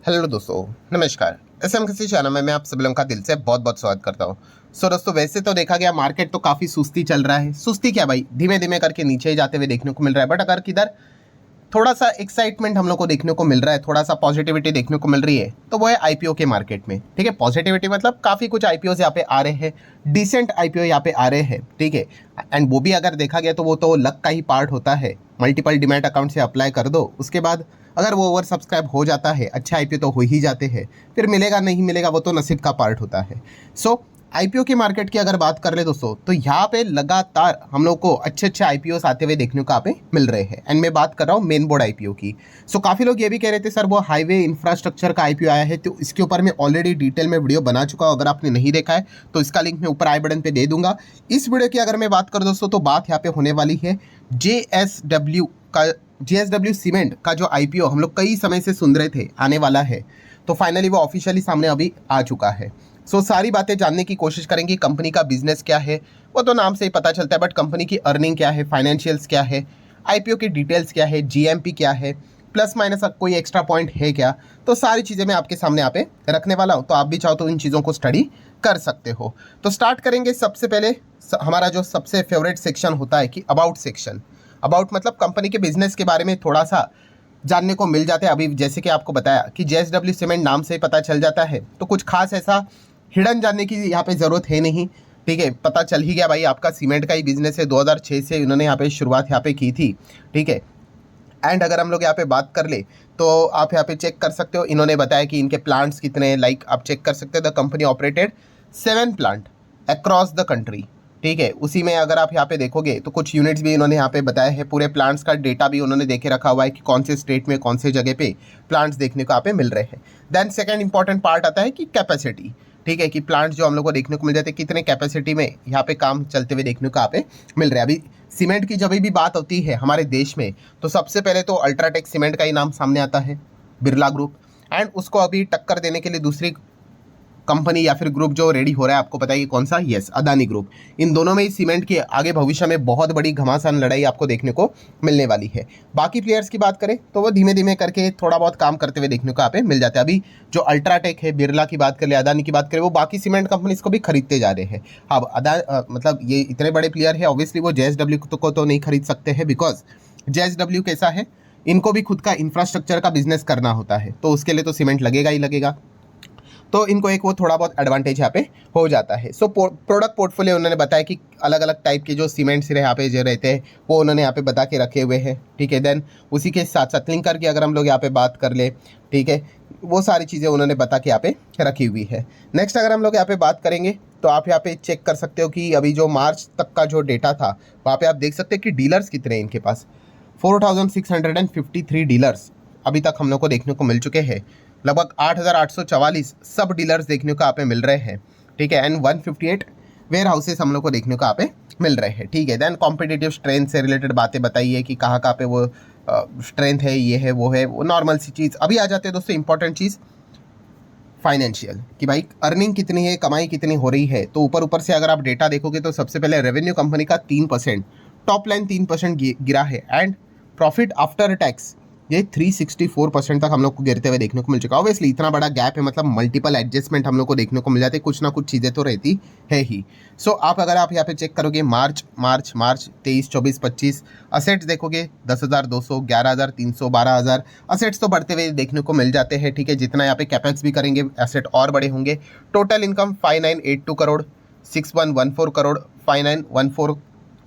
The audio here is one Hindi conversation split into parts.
हेलो दोस्तों, नमस्कार। एसएम किसी चैनल में मैं आप सभी लोगों का दिल से बहुत बहुत स्वागत करता हूँ। दोस्तों, वैसे तो देखा गया मार्केट तो काफ़ी सुस्ती चल रहा है। सुस्ती क्या भाई, धीमे धीमे करके नीचे ही जाते हुए देखने को मिल रहा है। बट अगर किधर थोड़ा सा एक्साइटमेंट हम लोग को देखने को मिल रहा है, थोड़ा सा पॉजिटिविटी देखने को मिल रही है, तो वो है आईपीओ के मार्केट में। ठीक है, पॉजिटिविटी मतलब काफ़ी कुछ आईपीओ यहाँ पे आ रहे हैं, डिसेंट आईपीओ यहाँ पे आ रहे हैं। ठीक है, एंड वो भी अगर देखा गया तो वो तो लक का ही पार्ट होता है। मल्टीपल डिमैट अकाउंट से अप्लाई कर दो, उसके बाद अगर वो ओवर सब्सक्राइब हो जाता है, अच्छा आईपीओ तो हो ही जाते हैं। फिर मिलेगा नहीं मिलेगा वो तो नसीब का पार्ट होता है। सो आईपीओ की मार्केट की अगर बात कर ले दोस्तों, तो यहाँ पे लगातार हम लोग को अच्छे अच्छे आईपीओ आते हुए देखने को यहाँ पे मिल रहे हैं। एंड मैं बात कर रहा हूँ मेन बोर्ड आईपीओ की। सो काफ़ी लोग ये भी कह रहे थे सर वो हाईवे इंफ्रास्ट्रक्चर का आईपीओ आया है, तो इसके ऊपर मैं ऑलरेडी डिटेल में वीडियो बना चुका हूँ। अगर आपने नहीं देखा है तो इसका लिंक मैं ऊपर आई बटन पे दे दूंगा। इस वीडियो की अगर मैं बात करूँ दोस्तों, तो बात यहाँ पे होने वाली है जेएसडब्ल्यू सीमेंट का जो आईपीओ हम लोग कई समय से सुन रहे थे आने वाला है, तो फाइनली वो ऑफिशियली सामने अभी आ चुका है। सो सारी बातें जानने की कोशिश करेंगे। कंपनी का बिजनेस क्या है वो तो नाम से ही पता चलता है, बट कंपनी की अर्निंग क्या है, फाइनेंशियल्स क्या है, आईपीओ की डिटेल्स क्या है, जीएमपी क्या है, प्लस माइनस कोई एक्स्ट्रा पॉइंट है क्या, तो सारी चीज़ें मैं आपके सामने यहाँ पे रखने वाला हूँ। तो आप भी चाहो तो इन चीज़ों को स्टडी कर सकते हो। तो स्टार्ट करेंगे सबसे पहले हमारा जो सबसे फेवरेट सेक्शन होता है कि अबाउट सेक्शन। अबाउट मतलब कंपनी के बिजनेस के बारे में थोड़ा सा जानने को मिल जाता है। अभी जैसे कि आपको बताया कि जेएसडब्ल्यू सीमेंट नाम से ही पता चल जाता है, तो कुछ खास ऐसा हिडन जानने की यहाँ पे ज़रूरत है नहीं। ठीक है, पता चल ही गया भाई आपका सीमेंट का ही बिजनेस है। 2006 से इन्होंने यहाँ पे शुरुआत यहाँ पे की थी। ठीक है, एंड अगर हम लोग यहाँ पे बात कर ले तो आप यहाँ पे चेक कर सकते हो, इन्होंने बताया कि इनके प्लांट्स कितने हैं। लाइक आप चेक कर सकते हो, the company operated 7 plant across the country. ठीक है, उसी में अगर आप यहाँ पे देखोगे तो कुछ यूनिट्स भी इन्होंने यहाँ पे बताए हैं। पूरे प्लांट्स का डेटा भी उन्होंने देखे रखा हुआ है कि कौन से स्टेट में कौन से जगह पे प्लांट्स देखने को यहाँ पे मिल रहे हैं। देन सेकंड इंपॉर्टेंट पार्ट आता है कि कैपेसिटी। ठीक है, कि प्लांट जो हम लोग को देखने को मिल जाते हैं, कितने कैपेसिटी में यहाँ पे काम चलते हुए देखने को यहाँ पे मिल रहा है। अभी सीमेंट की जब भी बात होती है हमारे देश में, तो सबसे पहले तो अल्ट्राटेक सीमेंट का ही नाम सामने आता है, बिरला ग्रुप। एंड उसको अभी टक्कर देने के लिए दूसरी कंपनी या फिर ग्रुप जो रेडी हो रहा है, आपको पता है कि कौन सा, यस, अदानी ग्रुप। इन दोनों में ही सीमेंट के आगे भविष्य में बहुत बड़ी घमासान लड़ाई आपको देखने को मिलने वाली है। बाकी प्लेयर्स की बात करें तो वो धीमे धीमे करके थोड़ा बहुत काम करते हुए देखने को यहाँ पे मिल जाता है। अभी जो अल्ट्राटेक है, बिरला की बात करें, अदानी की बात करें, वो बाकी सीमेंट कंपनीज को भी खरीदते जा रहे हैं। अब मतलब ये इतने बड़े प्लेयर है, ऑब्वियसली वो जेएसडब्ल्यू को तो नहीं खरीद सकते हैं, बिकॉज जेएसडब्ल्यू कैसा है, इनको भी खुद का इंफ्रास्ट्रक्चर का बिजनेस करना होता है, तो उसके लिए तो सीमेंट लगेगा ही लगेगा। तो इनको एक वो थोड़ा बहुत एडवांटेज यहाँ पे हो जाता है। सो प्रोडक्ट पोर्टफोलियो उन्होंने बताया कि अलग अलग टाइप के जो सीमेंट्स यहाँ पे जो रहते हैं वो उन्होंने यहाँ पे बता के रखे हुए हैं। ठीक है, देन उसी के साथ साथ क्लिंकर की अगर हम लोग यहाँ पे बात कर ले, ठीक है, वो सारी चीज़ें उन्होंने बता के यहाँ पे रखी हुई है। नेक्स्ट अगर हम लोग यहाँ पे बात करेंगे तो आप यहाँ पे चेक कर सकते हो कि अभी जो मार्च तक का जो डेटा था वहाँ पे आप देख सकते हैं कि डीलर्स कितने हैं इनके पास। 4653 डीलर्स अभी तक हम लोग को देखने को मिल चुके हैं। लगभग 8844 सब डीलर्स देखने को यहाँ पे मिल रहे हैं। ठीक है, एंड 158 वेयर हाउसेस हम लोग को देखने को यहाँ पे मिल रहे हैं। ठीक है, देन कॉम्पिटिटिव स्ट्रेंथ से रिलेटेड बातें बताइए कि कहाँ पे वो स्ट्रेंथ है, ये है वो है, वो नॉर्मल सी चीज़। अभी आ जाते हैं दोस्तों इंपॉर्टेंट चीज़, फाइनेंशियल, कि भाई अर्निंग कितनी है, कमाई कितनी हो रही है। तो ऊपर ऊपर से अगर आप डेटा देखोगे तो सबसे पहले रेवेन्यू कंपनी का 3%, टॉप लाइन 3% गिरा है। एंड प्रॉफिट आफ्टर टैक्स ये 364% तक हम लोग को गिरते हुए देखने को मिल चुका है। ऑब्वियसली इतना बड़ा गैप है, मतलब मल्टीपल एडजस्टमेंट हम लोग को देखने को मिल जाते हैं, कुछ ना कुछ चीज़ें तो रहती है ही। सो अगर आप यहाँ पे चेक करोगे मार्च 23, 24, 25 असेट्स देखोगे 10,200, 11,300, 12,000 असेट्स तो बढ़ते हुए देखने को मिल जाते हैं। ठीक है, जितना यहाँ पे कैपेक्स भी करेंगे एसेट और बड़े होंगे। टोटल इनकम 5982 करोड़, 6114 करोड़, 5914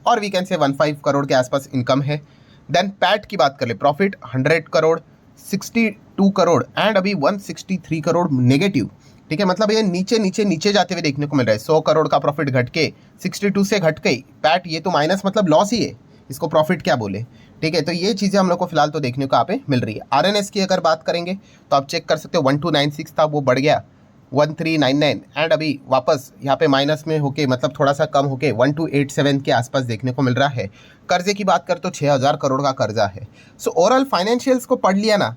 और वी कैन से 15 करोड़ के आसपास इनकम है। देन पैट की बात कर ले, प्रॉफिट 100 करोड़, 62 करोड़ एंड अभी 163 करोड़ नेगेटिव। ठीक है, मतलब ये नीचे जाते हुए देखने को मिल रहा है। 100 करोड़ का प्रॉफिट घट के 62 से घट गई पैट, ये तो माइनस मतलब लॉस ही है, इसको प्रॉफिट क्या बोले। ठीक है, तो ये चीज़ें हम लोग को फिलहाल तो देखने को यहाँ पे मिल रही है। आरएनएस की अगर बात करेंगे तो आप चेक कर सकते हो 1296 था, वो बढ़ गया 1399 एंड अभी वापस यहाँ पे माइनस में होके, मतलब थोड़ा सा कम होके 1287 के आसपास देखने को मिल रहा है। कर्जे की बात कर तो 6000 करोड़ का कर्जा है। सो ओवरऑल फाइनेंशियल्स को पढ़ लिया ना,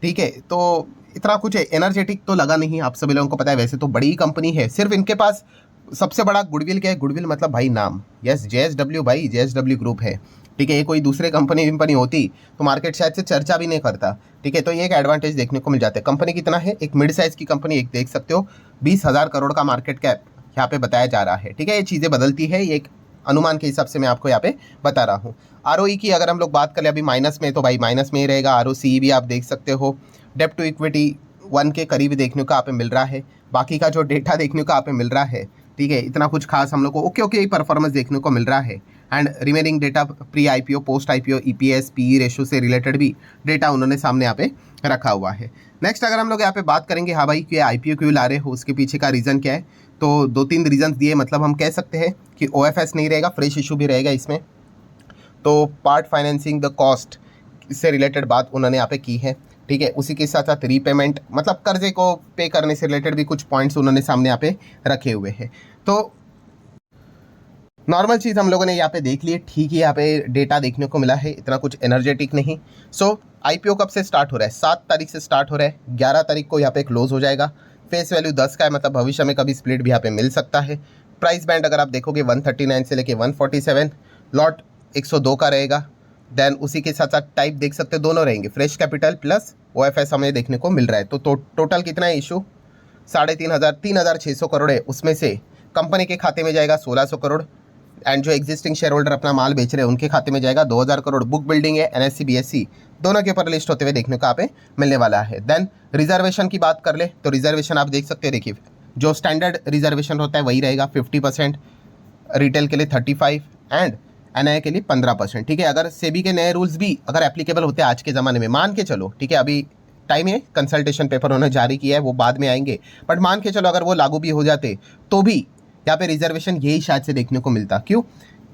ठीक है, तो इतना कुछ है, एनर्जेटिक तो लगा नहीं, आप सभी लोगों को पता है। वैसे तो बड़ी कंपनी है, सिर्फ इनके पास सबसे बड़ा गुडविल क्या है, गुडविल मतलब भाई नाम, यस जेएसडब्ल्यू भाई, जेएसडब्ल्यू ग्रुप है। ठीक है, ये कोई दूसरे कंपनी होती तो मार्केट शायद से चर्चा भी नहीं करता। ठीक है, तो ये एक एडवांटेज देखने को मिल जाता है। कंपनी कितना है, एक मिड साइज की कंपनी, एक देख सकते हो 20,000 करोड़ का मार्केट कैप यहाँ पे बताया जा रहा है। ठीक है, ये चीज़ें बदलती है, ये एक अनुमान के हिसाब से मैं आपको यहाँ पे बता रहा हूँ। आरओई की अगर हम लोग बात करें अभी माइनस में, तो भाई माइनस में ही रहेगा। आरओसी भी आप देख सकते हो, डेप्ट टू इक्विटी 1 के करीब देखने को आप मिल रहा है। बाकी का जो डेटा देखने को आप मिल रहा है, ठीक है, इतना कुछ खास हम लोग को ओके परफॉर्मेंस देखने को मिल रहा है। And remaining data pre IPO, post IPO, EPS, PE ratio से रिलेटेड भी डेटा उन्होंने सामने यहाँ पे रखा हुआ है। नेक्स्ट अगर हम लोग यहाँ पे बात करेंगे, हाँ भाई कि आईपीओ क्यों ला रहे हो, उसके पीछे का रीज़न क्या है, तो 2-3 रीजन दिए। मतलब हम कह सकते हैं कि ओएफएस नहीं रहेगा, फ्रेश इशू भी रहेगा इसमें। तो पार्ट फाइनेंसिंग द कॉस्ट से रिलेटेड बात उन्होंने यहाँ पे की है। ठीक है, उसी के साथ साथ रीपेमेंट, मतलब कर्जे को पे करने से रिलेटेड भी कुछ पॉइंट्स उन्होंने सामने यहाँ पे रखे हुए हैं। तो नॉर्मल चीज़ हम लोगों ने यहाँ पे देख ली है। ठीक है, यहाँ पे डेटा देखने को मिला है, इतना कुछ एनर्जेटिक नहीं। सो आईपीओ कब से स्टार्ट हो रहा है, 7 तारीख से स्टार्ट हो रहा है, 11 तारीख को यहाँ पे क्लोज हो जाएगा। फेस वैल्यू 10 का है, मतलब भविष्य में कभी स्प्लिट भी यहाँ पे मिल सकता है। प्राइस बैंड अगर आप देखोगे 139 से लेके 147, लॉट 102 का रहेगा। देन उसी के साथ साथ टाइप देख सकते हो, दोनों रहेंगे, फ्रेश कैपिटल प्लस ओएफएस हमें देखने को मिल रहा है। तो टोटल कितना है इशू, 3,600 करोड़ है, उसमें से कंपनी के खाते में जाएगा 1,600 करोड़, एंड जो एग्जिस्टिंग शेयर होल्डर अपना माल बेच रहे हैं उनके खाते में जाएगा 2,000 करोड़। बुक बिल्डिंग है, एनएससी बीएससी दोनों के ऊपर लिस्ट होते हुए देखने को यहाँ पे मिलने वाला है। देन रिजर्वेशन की बात कर ले तो रिजर्वेशन आप देख सकते हैं, देखिए जो स्टैंडर्ड रिजर्वेशन होता है वही रहेगा 50%, रिटेल के लिए 35 एंड एनआई के लिए 15%। ठीक है, अगर सेबी के नए रूल्स भी अगर एप्लीकेबल होते हैं आज के ज़माने में, मान के चलो, ठीक है, अभी टाइम है, कंसल्टेशन पेपर उन्होंने जारी किया है, वो बाद में आएंगे, बट मान के चलो अगर वो लागू भी हो जाते तो भी यहाँ पे रिजर्वेशन यही शायद से देखने को मिलता। क्यों,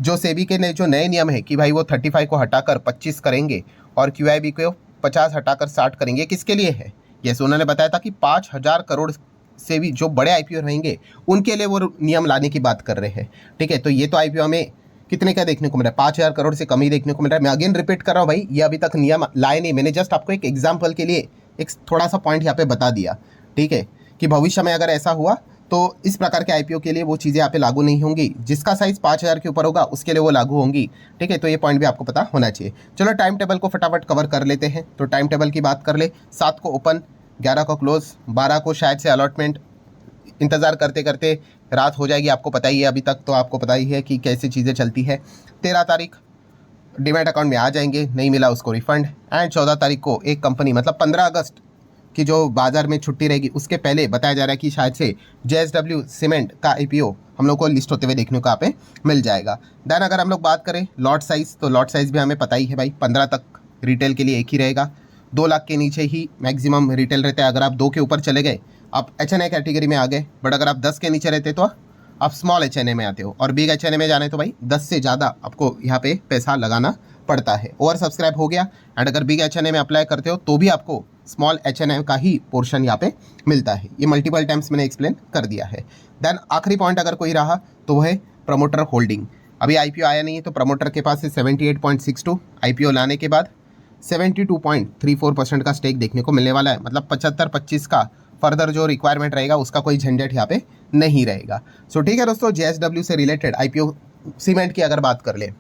जो सेबी के जो नए नियम है कि भाई वो 35 को हटाकर 25 करेंगे और क्यूआईबी को 50 हटाकर 60 करेंगे, किसके लिए है, जैसे उन्होंने बताया था कि 5,000 करोड़ से भी जो बड़े आईपीओ रहेंगे उनके लिए वो नियम लाने की बात कर रहे हैं। ठीक है, तो ये तो आईपीओ में कितने का देखने को मिल रहा है, 5,000 करोड़ से कम ही देखने को मिल रहा है। मैं अगेन रिपीट कर रहा हूँ भाई, ये अभी तक नियम लाए नहीं, मैंने जस्ट आपको एक एग्जाम्पल के लिए एक थोड़ा सा पॉइंट यहाँ पे बता दिया। ठीक है, कि भविष्य में अगर ऐसा हुआ तो इस प्रकार के आईपीओ के लिए वो चीज़ें यहाँ पे लागू नहीं होंगी, जिसका साइज 5,000 के ऊपर होगा उसके लिए वो लागू होंगी। ठीक है, तो ये पॉइंट भी आपको पता होना चाहिए। चलो टाइम टेबल को फटाफट कवर कर लेते हैं। तो टाइम टेबल की बात कर ले, 7 को ओपन, 11 को क्लोज, 12 को शायद से अलॉटमेंट। इंतज़ार करते करते रात हो जाएगी, आपको पता ही है, अभी तक तो आपको पता ही है कि कैसी चीज़ें चलती है। 13 तारीख डीमैट अकाउंट में आ जाएंगे, नहीं मिला उसको रिफंड। एंड 14 तारीख को एक कंपनी, मतलब 15 अगस्त की जो बाजार में छुट्टी रहेगी उसके पहले बताया जा रहा है कि शायद से जेएसडब्ल्यू सीमेंट का आईपीओ हम लोग को लिस्ट होते हुए देखने को यहाँ पे मिल जाएगा। देन अगर हम लोग बात करें लॉट साइज़, तो लॉट साइज़ भी हमें पता ही है भाई, 15 तक रिटेल के लिए एक ही रहेगा, 2 लाख के नीचे ही मैक्सिमम रिटेल रहता है। अगर आप 2 के ऊपर चले गए आप एचएनआई कैटेगरी में आ गए, बट अगर आप 10 के नीचे रहते तो आप स्मॉल एचएनआई में आते हो, और बिग एचएनआई में जाने तो भाई 10 से ज़्यादा आपको यहाँ पे पैसा लगाना पड़ता है। ओवर सब्सक्राइब हो गया, एंड अगर बिग एचएनआई में अप्लाई करते हो तो भी आपको स्मॉल एचएनआई का ही पोर्शन यहाँ पे मिलता है। ये मल्टीपल टाइम्स मैंने एक्सप्लेन कर दिया है। देन आखिरी पॉइंट अगर कोई रहा तो वह है प्रमोटर होल्डिंग। अभी आईपीओ आया नहीं है तो प्रमोटर के पास से 78.62, आईपीओ लाने के बाद 72.34% का स्टेक देखने को मिलने वाला है। मतलब 75-25 का फर्दर जो रिक्वायरमेंट रहेगा उसका कोई झंझट यहाँ पे नहीं रहेगा। सो ठीक है दोस्तों, जेएसडब्ल्यू से रिलेटेड आईपीओ सीमेंट की अगर बात कर ले,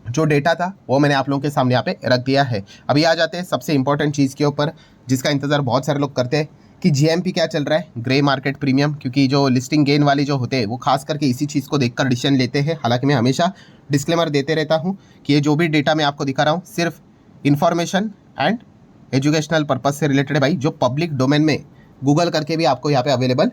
जो डेटा था वो मैंने आप लोगों के सामने यहाँ पे रख दिया है। अभी आ जाते हैं सबसे इंपॉर्टेंट चीज़ के ऊपर, जिसका इंतज़ार बहुत सारे लोग करते हैं कि जीएमपी क्या चल रहा है, ग्रे मार्केट प्रीमियम। क्योंकि जो लिस्टिंग गेन वाले जो होते हैं वो खास करके इसी चीज़ को देखकर डिसीजन लेते हैं। हालांकि मैं हमेशा डिस्क्लेमर देते रहता हूँ कि ये जो भी डेटा मैं आपको दिखा रहा हूँ सिर्फ इन्फॉर्मेशन एंड एजुकेशनल पर्पज़ से रिलेटेड, भाई जो पब्लिक डोमेन में गूगल करके भी आपको यहाँ पे अवेलेबल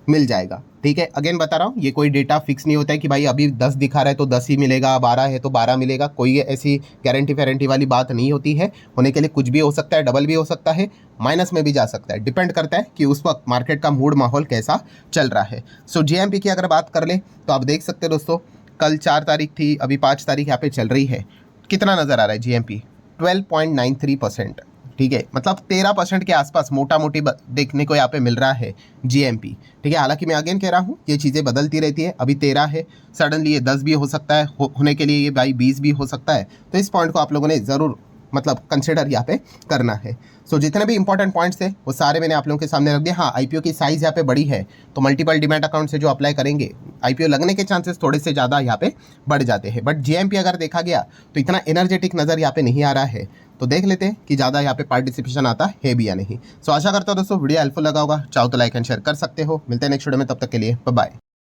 मिल जाएगा। ठीक है, अगेन बता रहा हूँ, ये कोई डेटा फिक्स नहीं होता है कि भाई अभी 10 दिखा रहा है तो 10 ही मिलेगा, 12 है तो 12 मिलेगा, कोई ऐसी गारंटी वाली बात नहीं होती है। होने के लिए कुछ भी हो सकता है, डबल भी हो सकता है, माइनस में भी जा सकता है, डिपेंड करता है कि उस वक्त मार्केट का मूड माहौल कैसा चल रहा है। सो जीएमपी की अगर बात कर ले तो आप देख सकते हो दोस्तों, कल 4 तारीख थी, अभी 5 तारीख यहाँ पे चल रही है। कितना नज़र आ रहा है जीएमपी, 12.93%। ठीक है, मतलब 13% के आसपास मोटा मोटी देखने को यहाँ पे मिल रहा है जीएमपी। ठीक है, हालांकि मैं अगेन कह रहा हूँ ये चीज़ें बदलती रहती है। अभी 13 है, सडनली ये 10 भी हो सकता है, होने के लिए ये भाई 20 भी हो सकता है। तो इस पॉइंट को आप लोगों ने ज़रूर मतलब कंसिडर यहाँ पे करना है। सो जितने भी इंपॉर्टेंट पॉइंट्स थे वो सारे मैंने आप लोगों के सामने रख दिए। हाँ, आईपीओ की साइज़ यहाँ पे बड़ी है तो मल्टीपल डीमैट अकाउंट से जो अप्लाई करेंगे आईपीओ लगने के चांसेस थोड़े से ज़्यादा यहाँ पे बढ़ जाते हैं। बट जीएमपी अगर देखा गया तो इतना एनर्जेटिक नज़र यहाँ पे नहीं आ रहा है, तो देख लेते हैं कि ज़्यादा यहाँ पे पार्टिसिपेशन आता है भी या नहीं। सो आशा करता हूँ दोस्तों वीडियो हेल्पफुल लगा होगा। चाहो तो लाइक एंड शेयर कर सकते हो। मिलते हैं नेक्स्ट वीडियो में, तब तक के लिए बाय बाय।